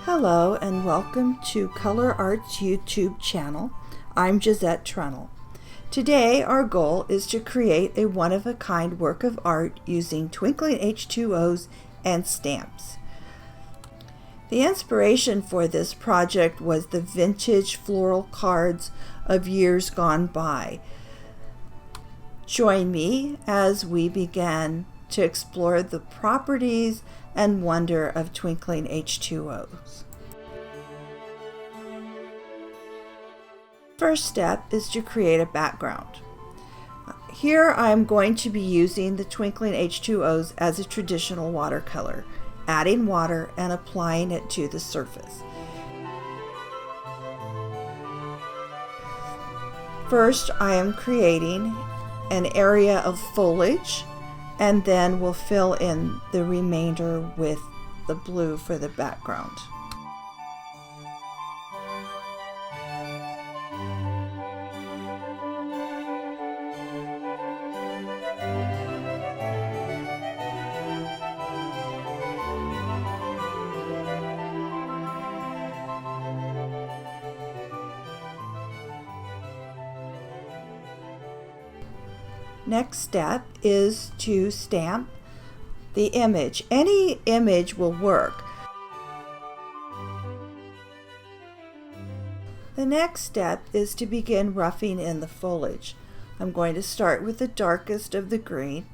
Hello and welcome to Color Arts YouTube channel. I'm Gisette Trunnell. Today our goal is to create a one-of-a-kind work of art using twinkling H2Os and stamps. The inspiration for this project was the vintage floral cards of years gone by. Join me as we begin to explore the properties and wonder of twinkling H2Os. First step is to create a background. Here I'm going to be using the twinkling H2Os as a traditional watercolor, adding water and applying it to the surface. First, I am creating an area of foliage, and then we'll fill in the remainder with the blue for the background. Next step is to stamp the image. Any image will work. The next step is to begin roughing in the foliage. I'm going to start with the darkest of the green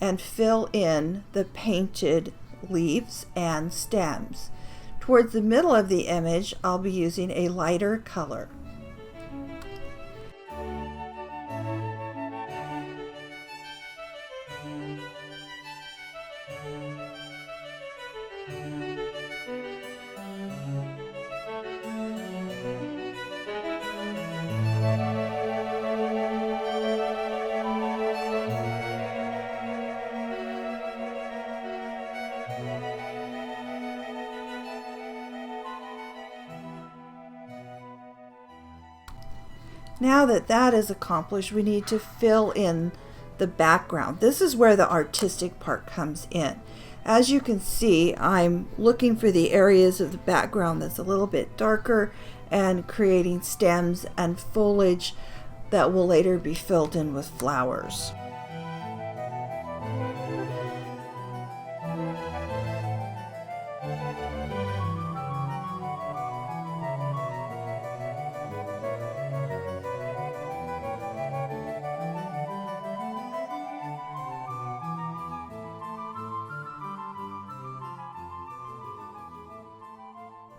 and fill in the painted leaves and stems. Towards the middle of the image, I'll be using a lighter color. Now that that is accomplished, we need to fill in the background. This is where the artistic part comes in. As you can see, I'm looking for the areas of the background that's a little bit darker and creating stems and foliage that will later be filled in with flowers.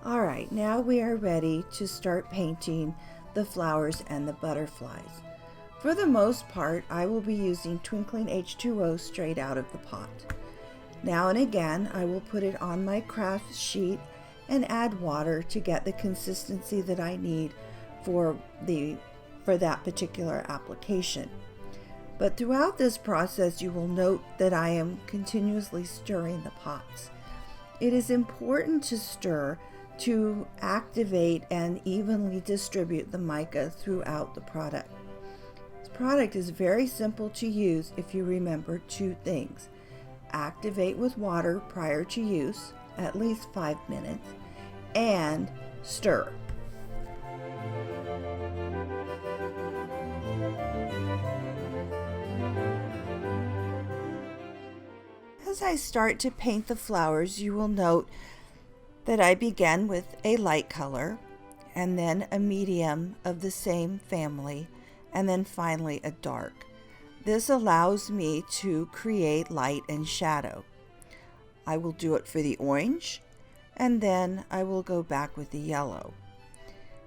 Alright, now we are ready to start painting the flowers and the butterflies. For the most part, I will be using twinkling H2O straight out of the pot. Now and again, I will put it on my craft sheet and add water to get the consistency that I need for that particular application. But throughout this process, you will note that I am continuously stirring the pots. It is important to stir to activate and evenly distribute the mica throughout the product. This product is very simple to use if you remember two things. Activate with water prior to use, at least 5 minutes, and stir. As I start to paint the flowers, you will note that I begin with a light color, and then a medium of the same family, and then finally a dark. This allows me to create light and shadow. I will do it for the orange, and then I will go back with the yellow.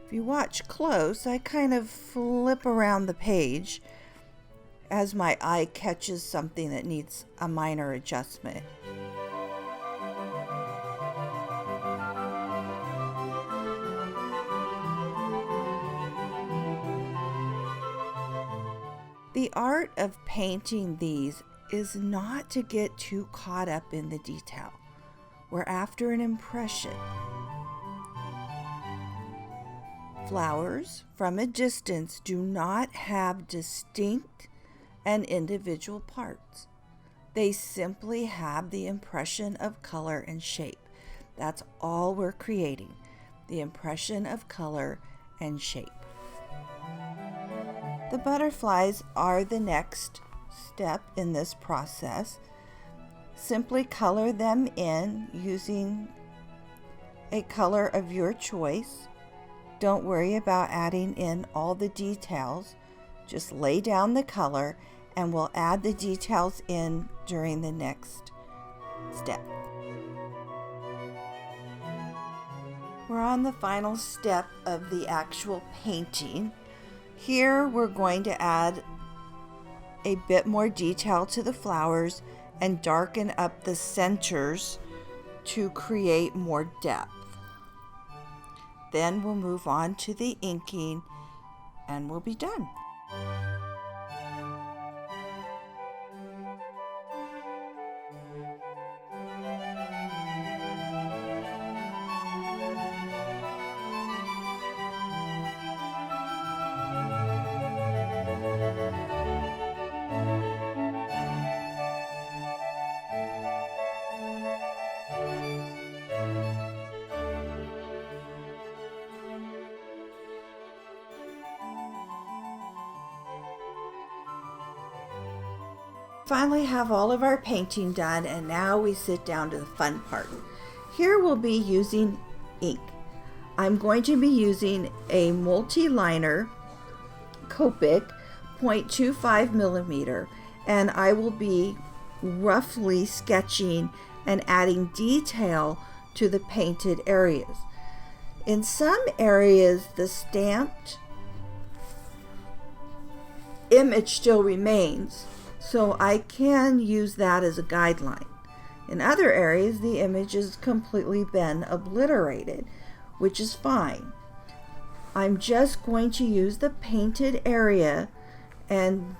If you watch close, I kind of flip around the page as my eye catches something that needs a minor adjustment. The art of painting these is not to get too caught up in the detail. We're after an impression. Flowers from a distance do not have distinct and individual parts. They simply have the impression of color and shape. That's all we're creating, the impression of color and shape. The butterflies are the next step in this process. Simply color them in using a color of your choice. Don't worry about adding in all the details. Just lay down the color and we'll add the details in during the next step. We're on the final step of the actual painting. Here we're going to add a bit more detail to the flowers and darken up the centers to create more depth. Then we'll move on to the inking and we'll be done. Finally have all of our painting done, and now we sit down to the fun part. Here we'll be using ink. I'm going to be using a multi-liner Copic 0.25 millimeter, and I will be roughly sketching and adding detail to the painted areas. In some areas, the stamped image still remains, so I can use that as a guideline. In other areas, the image has completely been obliterated, which is fine. I'm just going to use the painted area and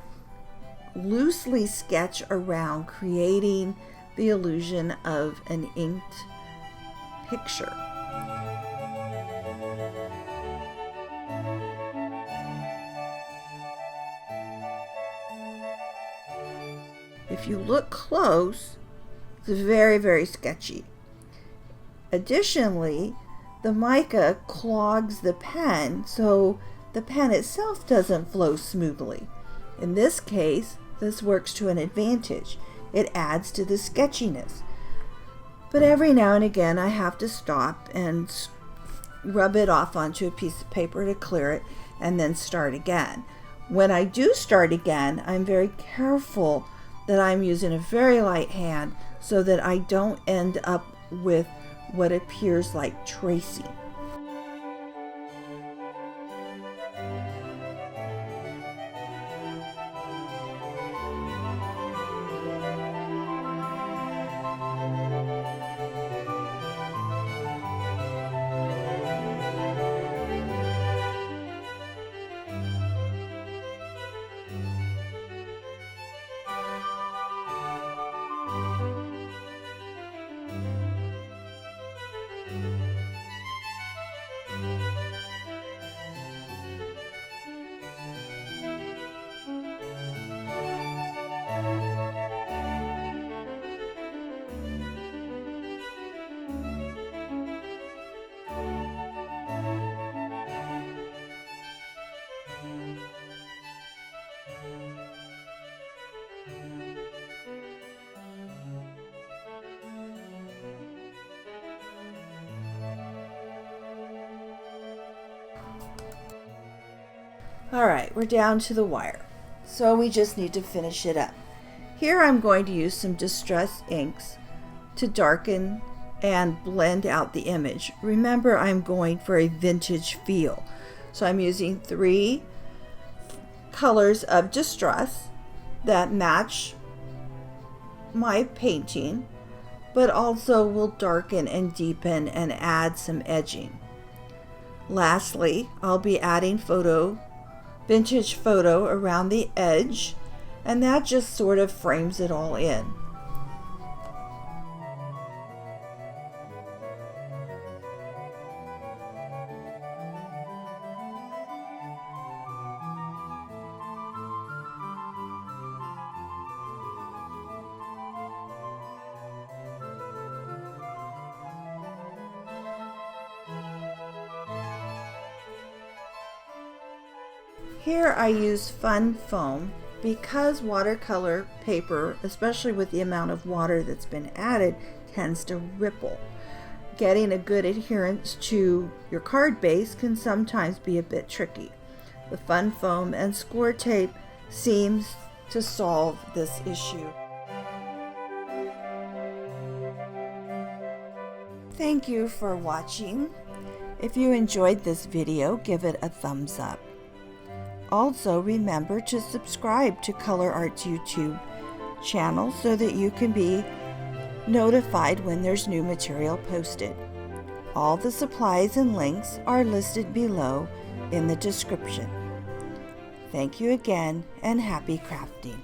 loosely sketch around, creating the illusion of an inked picture. If you look close, it's very, very sketchy. Additionally, the mica clogs the pen, so the pen itself doesn't flow smoothly. In this case, this works to an advantage. It adds to the sketchiness. But every now and again, I have to stop and rub it off onto a piece of paper to clear it and then start again. When I do start again, I'm very careful that I'm using a very light hand so that I don't end up with what appears like tracing. All right, we're down to the wire, so we just need to finish it up. Here I'm going to use some Distress inks to darken and blend out the image. Remember, I'm going for a vintage feel, so I'm using 3 colors of Distress that match my painting, but also will darken and deepen and add some edging. Lastly, I'll be adding vintage photo around the edge, and that just sort of frames it all in. Here I use Fun Foam because watercolor paper, especially with the amount of water that's been added, tends to ripple. Getting a good adherence to your card base can sometimes be a bit tricky. The Fun Foam and score tape seems to solve this issue. Thank you for watching. If you enjoyed this video, give it a thumbs up. Also, remember to subscribe to ColorArt's YouTube channel so that you can be notified when there's new material posted. All the supplies and links are listed below in the description. Thank you again, and happy crafting.